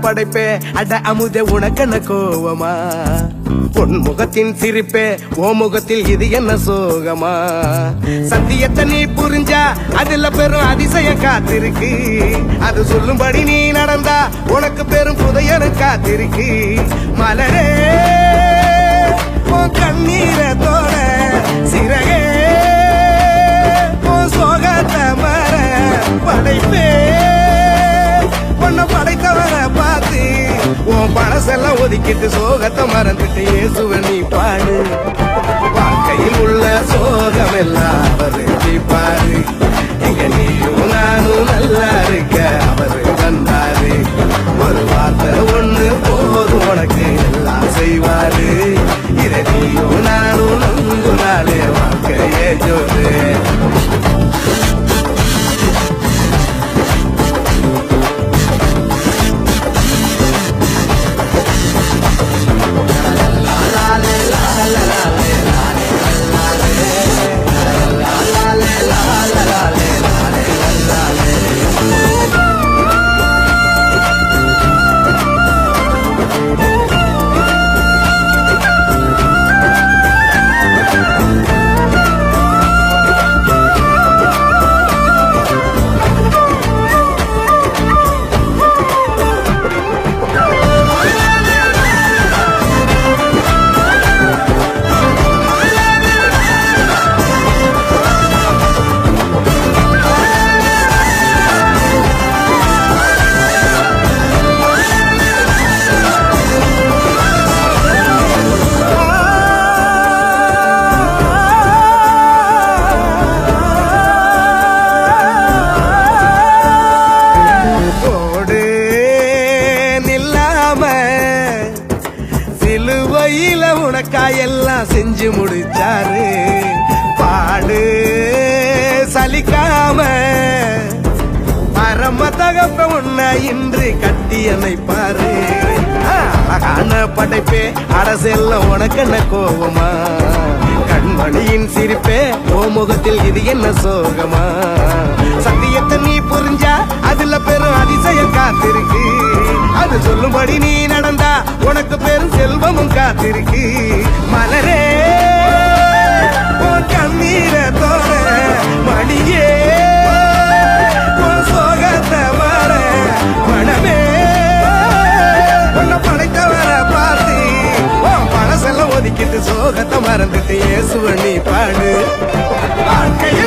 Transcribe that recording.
படைப்பே அட அமுதே உனக்கென்ன கோவமா உன் முகத்தின் சிரிப்பே ஓ முகத்தில் இது என்ன சோகமா சத்தியத்தை நீ புரிஞ்சா அதுல பெரும் அதிசயம் காத்திருக்கு அது சொல்லும்படி நீ நடந்தா உனக்கு பெரும் புதையலும் காத்திருக்கு மலரே உன் கண்ணீரத்தோட சிறகே உன் சோகத்தை மற படைப்பே பொண்ண படைத்தவரை பார்த்து உன் பழசெல்லாம் ஒதுக்கிட்டு சோகத்தை மறந்துட்டு இயேசுவை நீ பாடு வாழ்க்கையில் உள்ள சோகம் எல்லாம் அவரு பாரு இங்க நீயும் நானும் நல்லா இருக்க அவரு வந்தாரு ஒரு வார்த்தை ஒண்ணு போதும் உனக்கு எல்லாம் செய்வாரு இதை நீயும் நானும் நம்புனாலே வாழ்க்கையே ஜோது சிலுவையில உனக்காயெல்லாம் செஞ்சு முடிச்சாரு பாடு சலிக்காம பரம தகப்ப உன்னை இன்று கட்டி அமைப்பாரு அழகான படைப்பே அரசெல்லாம் உனக்கு என்ன கோவமா கண்மணியின் சிரிப்பே ஓ முகத்தில் இது என்ன சோகமா சத்தியத்தை நீ புரிஞ்சா அதுல பெரும் அதிசயம் காத்திருக்கு அது சொல்லும்படி நீ நடந்தா உனக்கு பெரும் செல்வமும் காத்திருக்கு மலரே உன் கண்ணீரத்தோட மணியே உன் சோகத்தை வர மனமே உன்னை படைத்தவரை பார்த்து உன் பழசெல்லாம் ஒதுக்கிட்டு சோகத்தை மறந்துட்டு இயேசுவை நீ பாடு வாழ்க்கைய